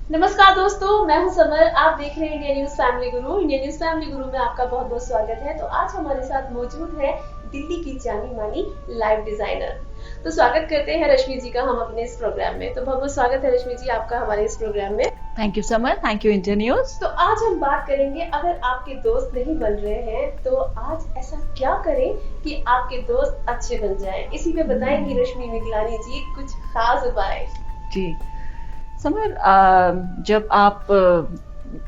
नमस्कार दोस्तों, मैं हूं समर। आप देख रहे हैं इंडियन न्यूज फैमिली गुरु। इंडियन न्यूज फैमिली गुरु में आपका बहुत बहुत स्वागत है। तो आज हमारे साथ मौजूद है दिल्ली की जानी मानी लाइव डिजाइनर। तो स्वागत करते हैं रश्मि जी का हम अपने इस प्रोग्राम में। तो बहुत बहुत स्वागत है रश्मि जी आपका हमारे इस प्रोग्राम में। Thank you summer, thank you Indian news. तो आज हम बात करेंगे, अगर आपके दोस्त नहीं बन रहे हैं तो आज ऐसा क्या करें कि आपके दोस्त अच्छे बन जाएं। इसी पे बताएंगी रश्मि मिगलानी जी कुछ खास उपाय। जी समर, जब आप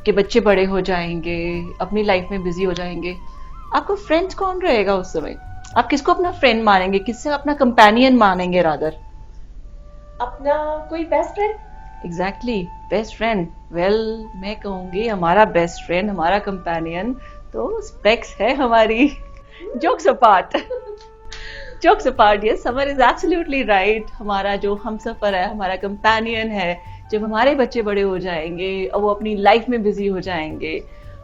के बच्चे बड़े हो जाएंगे, अपनी लाइफ में बिजी हो जाएंगे, आपका फ्रेंड्स कौन रहेगा उस समय? आप किसको अपना फ्रेंड मानेंगे, किससे अपना कंपेनियन मानेंगे? रादर अपना कोई best friend. Exactly, best friend. Well, मैं कहूंगी हमारा बेस्ट फ्रेंड, हमारा कंपेनियन तो स्पेक्स है हमारी। Jokes apart, jokes apart, yes, summer is absolutely right. हमारा जो हमसफर है, हमारा कंपेनियन है। जब हमारे बच्चे बड़े हो जाएंगे और वो अपनी लाइफ में बिजी हो जाएंगे,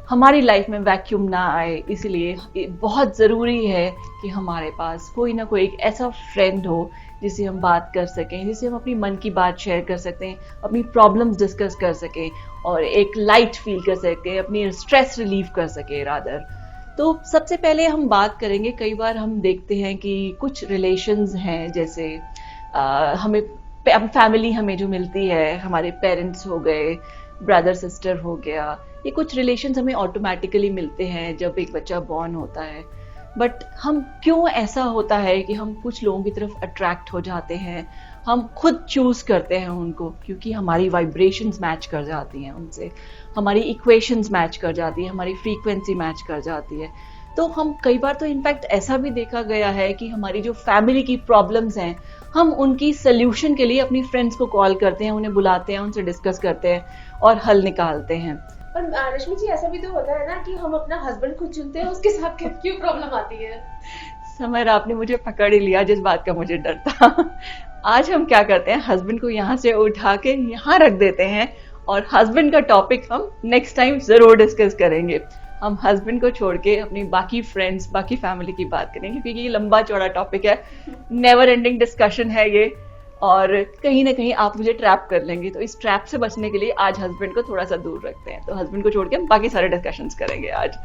हमारी लाइफ में वैक्यूम ना आए, इसलिए बहुत ज़रूरी है कि हमारे पास कोई ना कोई एक ऐसा फ्रेंड हो जिससे हम बात कर सकें, जिससे हम अपनी मन की बात शेयर कर सकते हैं, अपनी प्रॉब्लम्स डिस्कस कर सकें और एक लाइट फील कर सकें, अपनी स्ट्रेस रिलीव कर सकें रादर। तो सबसे पहले हम बात करेंगे, कई बार हम देखते हैं कि कुछ रिलेशंस हैं, जैसे हमें फैमिली हमें जो मिलती है, हमारे पेरेंट्स हो गए, ब्रदर सिस्टर हो गया, ये कुछ रिलेशंस हमें ऑटोमेटिकली मिलते हैं जब एक बच्चा बॉर्न होता है। बट हम क्यों ऐसा होता है कि हम कुछ लोगों की तरफ अट्रैक्ट हो जाते हैं, हम खुद चूज करते हैं उनको, क्योंकि हमारी वाइब्रेशंस मैच कर जाती हैं उनसे, हमारी इक्वेशंस मैच कर जाती है, हमारी फ्रीक्वेंसी मैच कर जाती है। तो हम कई बार तो इनफैक्ट ऐसा भी देखा गया है कि हमारी जो फैमिली की प्रॉब्लम्स हैं, हम उनकी सोल्यूशन के लिए अपनी फ्रेंड्स को कॉल करते हैं, उन्हें बुलाते हैं, उनसे डिस्कस करते हैं और हल निकालते हैं। पर रश्मि जी ऐसा भी तो होता है ना कि हम अपना हस्बैंड खुद चुनते हैं, उसके साथ क्यों प्रॉब्लम आती है? समर, आपने मुझे पकड़ ही लिया जिस बात का मुझे डर था। आज हम क्या करते हैं, हस्बैंड को यहाँ से उठा के यहाँ रख देते हैं और हस्बैंड का टॉपिक हम नेक्स्ट टाइम जरूर डिस्कस करेंगे। हम हस्बैंड को छोड़ के अपनी बाकी फ्रेंड्स, बाकी फैमिली की बात करेंगे, क्योंकि ये लंबा चौड़ा टॉपिक है, नेवर एंडिंग डिस्कशन है ये, और कहीं ना कहीं आप मुझे ट्रैप कर लेंगे। तो इस ट्रैप से बचने के लिए आज हस्बैंड को थोड़ा सा दूर रखते हैं, तो हस्बैंड को छोड़ के हम बाकी सारे डिस्कशंस करेंगे आज।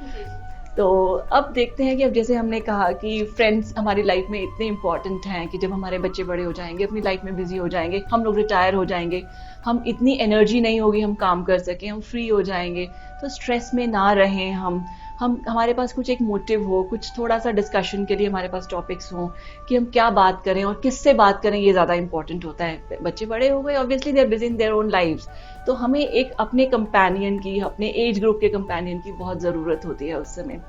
तो अब देखते हैं कि अब जैसे हमने कहा कि फ्रेंड्स हमारी लाइफ में इतने इंपॉर्टेंट हैं कि जब हमारे बच्चे बड़े हो जाएंगे, अपनी लाइफ में बिजी हो जाएंगे, हम लोग रिटायर हो जाएंगे, हम इतनी एनर्जी नहीं होगी हम काम कर सकें, हम फ्री हो जाएंगे, तो स्ट्रेस में ना रहें हम हमारे पास कुछ एक मोटिव हो, कुछ थोड़ा सा डिस्कशन के लिए हमारे पास टॉपिक्स हों कि हम क्या बात करें और किससे बात करें, ये ज़्यादा इंपॉर्टेंट होता है। बच्चे बड़े हो गए, obviously they are busy in their own lives, तो हमें एक अपने कंपेनियन की, अपने एज ग्रुप के कंपेनियन की बहुत ज़रूरत होती है उस समय।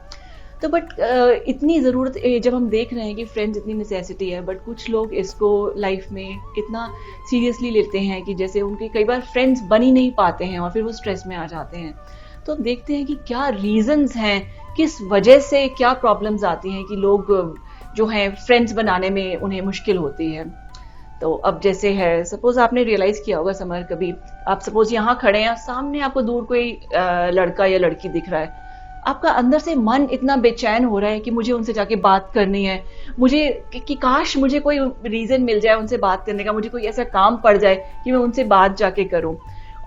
तो बट इतनी ज़रूरत, जब हम देख रहे हैं कि फ्रेंड्स इतनी नेसेसिटी है, बट कुछ लोग इसको लाइफ में इतना सीरियसली लेते हैं कि जैसे उनके कई बार फ्रेंड्स बन ही नहीं पाते हैं और फिर वो स्ट्रेस में आ जाते हैं। तो देखते हैं कि क्या रीजंस हैं, किस वजह से क्या प्रॉब्लम्स आती हैं कि लोग जो हैं फ्रेंड्स बनाने में उन्हें मुश्किल होती है। तो अब जैसे है, सपोज आपने रियलाइज किया होगा समर, कभी आप सपोज यहाँ खड़े हैं, सामने आपको दूर कोई लड़का या लड़की दिख रहा है, आपका अंदर से मन इतना बेचैन हो रहा है कि मुझे उनसे जाके बात करनी है, मुझे कि काश मुझे कोई रीजन मिल जाए उनसे बात करने का, मुझे कोई ऐसा काम पड़ जाए कि मैं उनसे बात जाके करूं।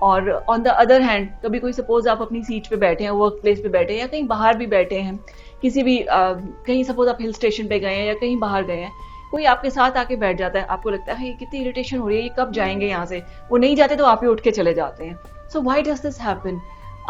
और ऑन द अदर हैंड, कभी कोई सपोज आप अपनी सीट पे बैठे हैं, वर्क प्लेस पे बैठे हैं या कहीं बाहर भी बैठे हैं, किसी भी कहीं सपोज आप हिल स्टेशन पे गए हैं या कहीं बाहर गए हैं, कोई आपके साथ आके बैठ जाता है, आपको लगता है कितनी इरिटेशन हो रही है, ये कब जाएंगे यहाँ से, वो नहीं जाते तो आप ही उठ के चले जाते हैं। So why does this happen?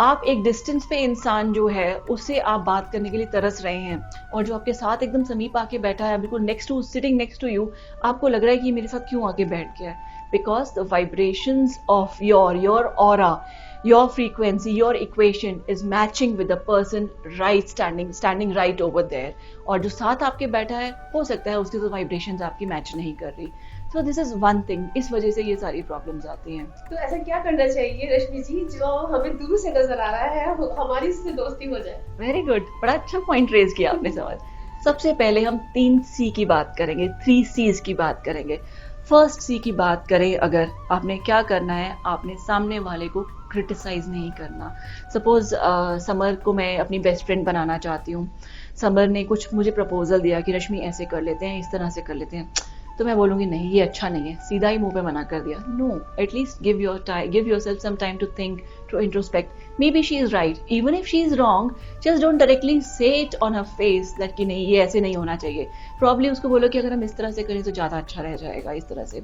आप एक डिस्टेंस पे इंसान जो है उससे आप बात करने के लिए तरस रहे हैं, और जो आपके साथ एकदम समीप आके बैठा है, बिल्कुल next to, sitting next to you, आपको लग रहा है कि मेरे साथ क्यों आके बैठ गया है? Because the vibrations of your aura, your frequency, your equation is matching with the person right standing right over there, और जो साथ आपके बैठा है हो सकता है उसकी तो वाइब्रेशंस आपकी मैच नहीं कर रही। So this is one thing, इस वजह से ये सारी प्रॉब्लम्स आती हैं। तो ऐसा क्या करना चाहिए रश्मि जी जो हमें दूर से नजर आ रहा है, हमारी इससे दोस्ती हो जाए? वेरी गुड, बड़ा अच्छा पॉइंट रेज किया आपने सवाल। सबसे पहले हम 3C की बात करेंगे, 3Cs की बात करेंगे। फर्स्ट C की बात करें, अगर आपने क्या करना है, आपने सामने वाले को क्रिटिसाइज नहीं करना। सपोज समर को मैं अपनी बेस्ट फ्रेंड बनाना चाहती हूँ, समर ने कुछ मुझे प्रपोजल दिया कि रश्मि ऐसे कर लेते हैं, इस तरह से कर लेते हैं, तो मैं बोलूँगी नहीं ये अच्छा नहीं है, सीधा ही मुंह पे मना कर दिया। No, at least give yourself some time to think, to introspect. Maybe she is right, even if she is wrong, just don't directly say it on her face that कि नहीं ये ऐसे नहीं होना चाहिए। प्रॉब्ली उसको बोलो कि अगर हम इस तरह से करें तो ज़्यादा अच्छा रह जाएगा, इस तरह से।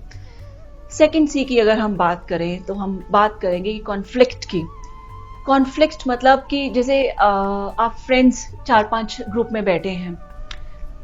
सेकेंड सी की अगर हम बात करें तो हम बात करेंगे कॉन्फ्लिक्ट की। कॉन्फ्लिक्ट मतलब कि जैसे आप फ्रेंड्स 4-5 ग्रुप में बैठे हैं,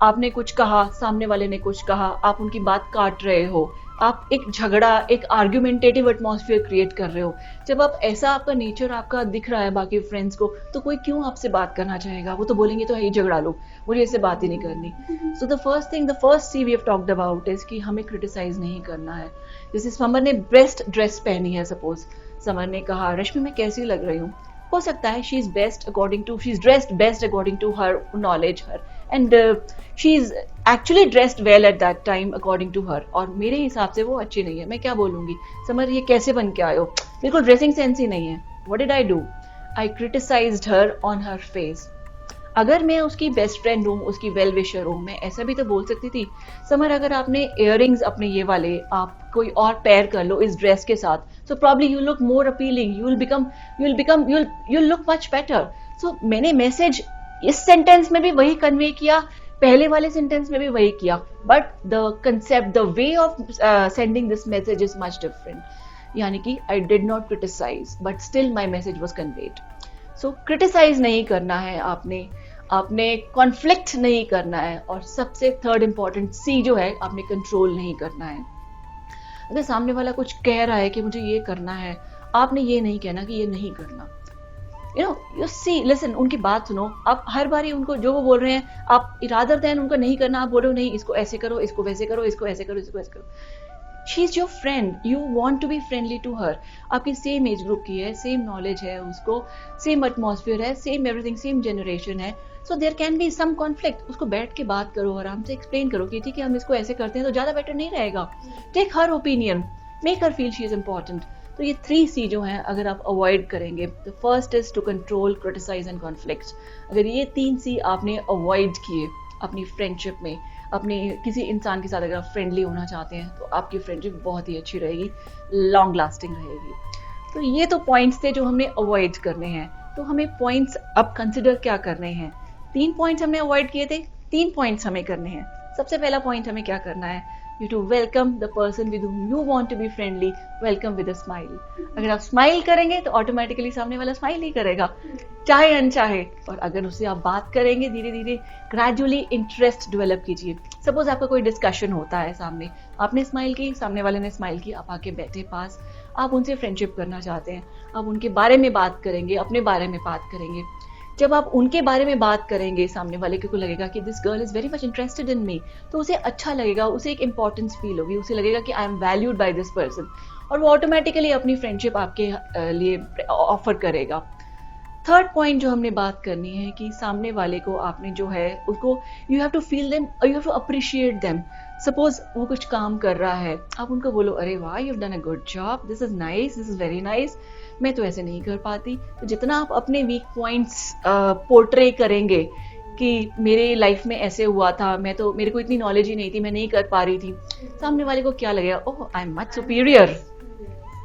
आपने कुछ कहा, सामने वाले ने कुछ कहा, आप उनकी बात काट रहे हो, आप एक झगड़ा, एक आर्ग्यूमेंटेटिव एटमॉस्फेयर क्रिएट कर रहे हो। जब आप ऐसा, आपका नेचर आपका दिख रहा है बाकी फ्रेंड्स को, तो कोई क्यों आपसे बात करना चाहेगा? वो तो बोलेंगे तो है झगड़ा लो, मुझे इससे बात ही नहीं करनी। So the first C we have talked about is कि हमें क्रिटिसाइज नहीं करना है। जैसे समर ने बेस्ट ड्रेस पहनी है, सपोज समर ने कहा रश्मि मैं कैसी लग रही हूँ, हो सकता है she is dressed best according to her knowledge, her and she is actually dressed well at that time according to her, और मेरे हिसाब से वो अच्छी नहीं है। मैं क्या बोलूंगी, समर ये कैसे बन के आयो, बिल्कुल ड्रेसिंग सेंस ही नहीं है। What did I do? I criticised her on her face. अगर मैं उसकी बेस्ट फ्रेंड हूँ, उसकी वेल विशर हूँ, मैं ऐसा भी तो बोल सकती थी, समर अगर आपने इयररिंग्स अपने ये वाले आप कोई और पेयर कर लो इस ड्रेस के साथ, so probably you look more appealing, you'll look much better. So मैंने मैसेज इस सेंटेंस में भी वही कन्वे किया, पहले वाले सेंटेंस में भी वही किया, but the concept, the way of sending this message is much different. यानी कि I did not criticize but still my message was conveyed. So criticize नहीं करना है आपने कॉन्फ्लिक्ट नहीं करना है, और सबसे थर्ड इंपॉर्टेंट सी जो है, आपने कंट्रोल नहीं करना है। अगर सामने वाला कुछ कह रहा है कि मुझे ये करना है, आपने ये नहीं कहना कि ये नहीं करना। यू सी, लिसन, उनकी बात सुनो। आप हर बारी उनको जो वो बोल रहे हैं, आप रादर देन उनको नहीं करना, आप बोल रहे हो नहीं इसको ऐसे करो, इसको वैसे करो, इसको ऐसे करो, इसको ऐसे करो। She is your friend, you want to be friendly to her. आपकी सेम एज ग्रुप की है, सेम नॉलेज है उसको, सेम एटमॉस्फेयर है, सेम एवरीथिंग, सेम जनरेशन है। So there can be some conflict. उसको बैठ के बात करो, आराम से एक्सप्लेन करो कि ठीक है हम इसको ऐसे करते हैं तो ज्यादा बेटर नहीं रहेगा। Take her opinion, make her feel she is important. तो ये 3 सी जो हैं अगर आप अवॉइड करेंगे, तो first is to control, criticize and conflict. अगर ये 3 सी आपने अवॉइड किए अपनी फ्रेंडशिप में, अपने किसी इंसान के साथ अगर आप फ्रेंडली होना चाहते हैं, तो आपकी फ्रेंडशिप बहुत ही अच्छी रहेगी, लॉन्ग लास्टिंग रहेगी। तो ये तो पॉइंट्स थे जो हमने अवॉइड करने हैं। तो हमें पॉइंट्स अब कंसिडर क्या करने हैं? 3 पॉइंट्स हमने अवॉइड किए थे, 3 पॉइंट्स हमें करने हैं। सबसे पहला पॉइंट हमें क्या करना है? You to welcome the person with whom you want to be friendly, welcome with a smile. अगर आप स्माइल करेंगे तो ऑटोमेटिकली सामने वाला स्माइल ही करेगा, चाहे अनचाहे। और अगर उससे आप बात करेंगे, धीरे धीरे ग्रेजुअली इंटरेस्ट डेवलप कीजिए। सपोज आपका कोई डिस्कशन होता है सामने, आपने स्माइल की, सामने वाले ने स्माइल की, आप आके बैठे पास, आप उनसे फ्रेंडशिप करना चाहते हैं, आप उनके बारे में बात करेंगे, अपने बारे में बात करेंगे। जब आप उनके बारे में बात करेंगे, सामने वाले को लगेगा कि this girl is very much interested in me, तो उसे अच्छा लगेगा, उसे एक इंपॉर्टेंस फील होगी, उसे लगेगा कि I am valued by this person, और वो ऑटोमेटिकली अपनी फ्रेंडशिप आपके लिए ऑफर करेगा। थर्ड पॉइंट जो हमने बात करनी है कि सामने वाले को आपने जो है उसको, you have to feel them, you have to appreciate them. Suppose वो कुछ काम कर रहा है, आप उनको बोलो अरे वाह you have done a good job, this is nice, this is very nice, मैं तो ऐसे नहीं कर पाती। तो जितना आप अपने वीक पॉइंट्स पोर्ट्रे करेंगे कि मेरे लाइफ में ऐसे हुआ था, मेरे को इतनी नॉलेज ही नहीं थी, मैं नहीं कर पा रही थी, सामने वाले को क्या लगेगा? Oh I am much superior,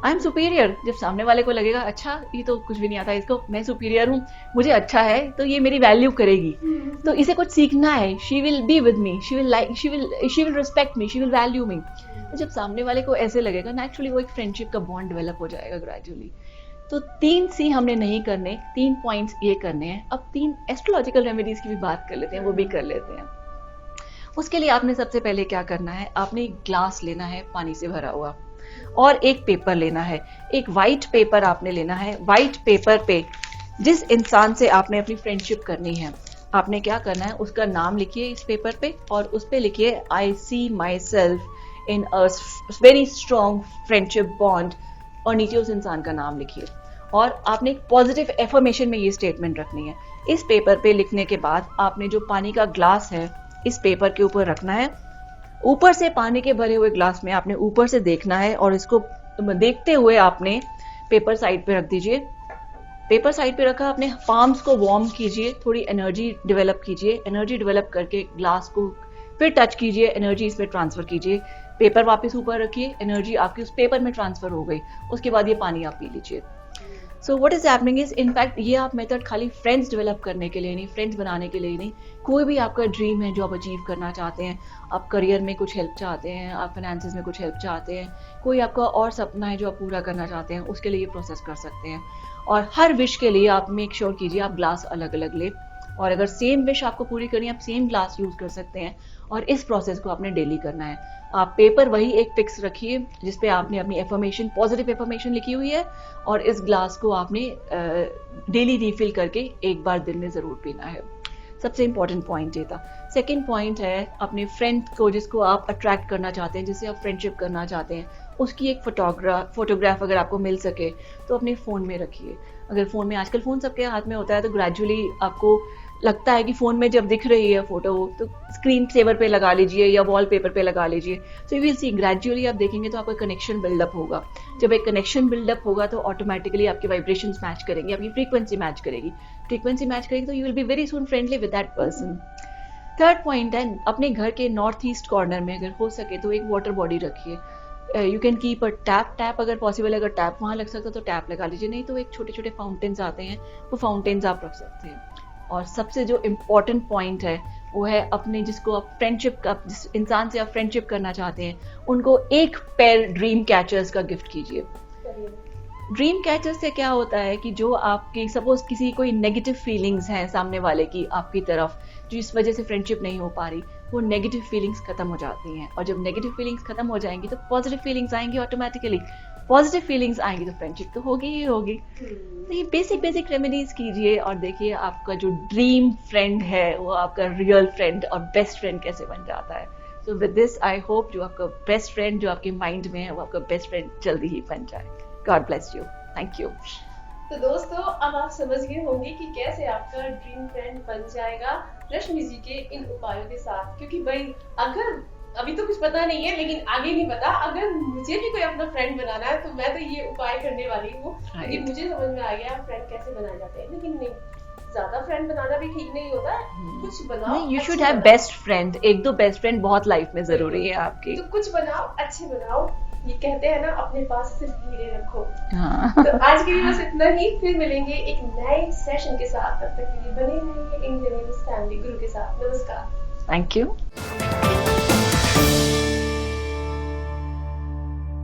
I am superior. जब सामने वाले को लगेगा अच्छा ये तो कुछ भी नहीं आता इसको, मैं सुपीरियर हूँ, मुझे अच्छा है, तो ये मेरी वैल्यू करेगी, तो इसे कुछ सीखना है, she will be with me, she will respect me, she will value me. तो जब सामने वाले को ऐसे लगेगा, नेचुरली वो एक फ्रेंडशिप का बॉन्ड डेवलप हो जाएगा ग्रेजुअली। तो 3 सी हमने नहीं करने, 3 पॉइंट्स ये करने हैं। अब 3 एस्ट्रोलॉजिकल रेमेडीज की भी बात कर लेते हैं, वो भी कर लेते हैं। उसके लिए आपने सबसे पहले क्या करना है, आपने एक ग्लास लेना है पानी से भरा हुआ, और एक पेपर लेना है, एक वाइट पेपर आपने लेना है। वाइट पेपर पे जिस इंसान से आपने अपनी फ्रेंडशिप करनी है, आपने क्या करना है, उसका नाम लिखिए इस पेपर पे, और उस पे लिखिए I see myself in a very strong friendship bond, और नीचे उस इंसान का नाम लिखिए। और आपने एक पॉजिटिव एफर्मेशन में ये स्टेटमेंट रखनी है। इस पेपर पे लिखने के बाद आपने जो पानी का ग्लास है इस पेपर के ऊपर रखना है, ऊपर से पानी के भरे हुए ग्लास में आपने ऊपर से देखना है, और इसको देखते हुए आपने पेपर साइड पे रख दीजिए। पेपर साइड पे रखा, अपने पाम्स को वार्म कीजिए, थोड़ी एनर्जी डेवलप कीजिए। एनर्जी डेवलप करके ग्लास को फिर टच कीजिए, एनर्जी इस पे ट्रांसफर कीजिए, पेपर वापस ऊपर रखिए, एनर्जी आपकी उस पेपर में ट्रांसफर हो गई, उसके बाद ये पानी आप पी लीजिए। So what is happening is, in fact ये आप मेथड खाली फ्रेंड्स डेवलप करने के लिए नहीं, फ्रेंड्स बनाने के लिए नहीं, कोई भी आपका ड्रीम है जो आप अचीव करना चाहते हैं, आप करियर में कुछ हेल्प चाहते हैं, आप फाइनेंसेस में कुछ हेल्प चाहते हैं, कोई आपका और सपना है जो आप पूरा करना चाहते हैं, उसके लिए ये प्रोसेस कर सकते हैं। और हर विश के लिए आप मेक श्योर कीजिए आप ग्लास अलग अलग ले, और अगर सेम विश आपको पूरी करनी है आप सेम ग्लास यूज कर सकते हैं। और इस प्रोसेस को आपने डेली करना है। आप पेपर वही एक फिक्स रखिए जिसपे आपने अपनी एफर्मेशन, पॉजिटिव एफर्मेशन लिखी हुई है, और इस ग्लास को आपने डेली रिफिल करके एक बार दिन में जरूर पीना है। सबसे इंपॉर्टेंट पॉइंट ये था। सेकेंड पॉइंट है, अपने फ्रेंड को जिसको आप अट्रैक्ट करना चाहते हैं, जिससे आप फ्रेंडशिप करना चाहते हैं, उसकी एक फोटोग्राफ अगर आपको मिल सके तो अपने फ़ोन में रखिए। अगर फ़ोन में, आजकल फ़ोन सबके हाथ में होता है, तो ग्रेजुअली आपको लगता है कि फ़ोन में जब दिख रही है फ़ोटो तो स्क्रीन सेवर पे लगा लीजिए या वॉलपेपर पे लगा लीजिए। So you will see, gradually आप देखेंगे तो आपका कनेक्शन बिल्डअप होगा। जब एक कनेक्शन बिल्डअप होगा तो ऑटोमेटिकली आपके वाइब्रेशंस मैच करेंगे, आपकी फ्रीक्वेंसी मैच करेगी। फ्रीक्वेंसी मैच करेगी तो you will be very soon friendly with that person. Third point है, अपने घर के नॉर्थ ईस्ट कॉर्नर में अगर हो सके तो एक वाटर बॉडी रखिए। You can keep a tap अगर पॉसिबल, अगर टैप वहाँ लग सकता है तो टैप लगा लीजिए, नहीं तो एक छोटे छोटे फाउंटेन्स आते हैं, वो फाउंटेन्स आप रख सकते हैं। और सबसे जो इम्पोर्टेंट पॉइंट है वो है, अपने जिसको आप फ्रेंडशिप का, जिस इंसान से आप फ्रेंडशिप करना चाहते हैं, उनको एक पेयर ड्रीम कैचर्स का गिफ्ट कीजिए। ड्रीम कैचर से क्या होता है कि जो आपकी, सपोज किसी कोई नेगेटिव फीलिंग्स हैं सामने वाले की आपकी तरफ, जिस वजह से फ्रेंडशिप नहीं हो पा रही, वो नेगेटिव फीलिंग्स खत्म हो जाती हैं। और जब नेगेटिव फीलिंग्स खत्म हो जाएंगी तो पॉजिटिव फीलिंग्स आएंगी ऑटोमेटिकली। पॉजिटिव फीलिंग्स आएंगी तो फ्रेंडशिप तो होगी ही होगी। तो ये बेसिक रेमेडीज कीजिए और देखिए आपका जो ड्रीम फ्रेंड है वो आपका रियल फ्रेंड और बेस्ट फ्रेंड कैसे बन जाता है। So with this I hope जो आपका बेस्ट फ्रेंड जो आपके माइंड में है वो आपका बेस्ट फ्रेंड जल्दी ही बन जाए। God bless you. Thank you. तो दोस्तों, अब आप समझ गए होंगे कि कैसे आपका ड्रीम फ्रेंड बन जाएगा रश्मि जी के इन उपायों के साथ। क्योंकि भाई, अगर अभी तो कुछ पता नहीं है लेकिन आगे नहीं पता, अगर मुझे भी कोई अपना फ्रेंड बनाना है तो मैं तो ये उपाय करने वाली हूँ। क्योंकि मुझे समझ में आ गया फ्रेंड कैसे बनाए जाते हैं। लेकिन नहीं, ज्यादा फ्रेंड बनाना भी ठीक नहीं होता है, कुछ बनाओ। You should have best friend. एक दो बेस्ट फ्रेंड बहुत लाइफ में जरूरी है आपकी। तो कुछ बनाओ, अच्छे बनाओ। ये कहते हैं ना, अपने पास सिर्फ हीरे रखो। हाँ। तो आज के लिए बस इतना ही, फिर मिलेंगे एक नए सेशन के साथ। तब तक के लिए बने रहिए इंडियन न्यूज़ फैमिली गुरु के साथ। नमस्कार। Thank you.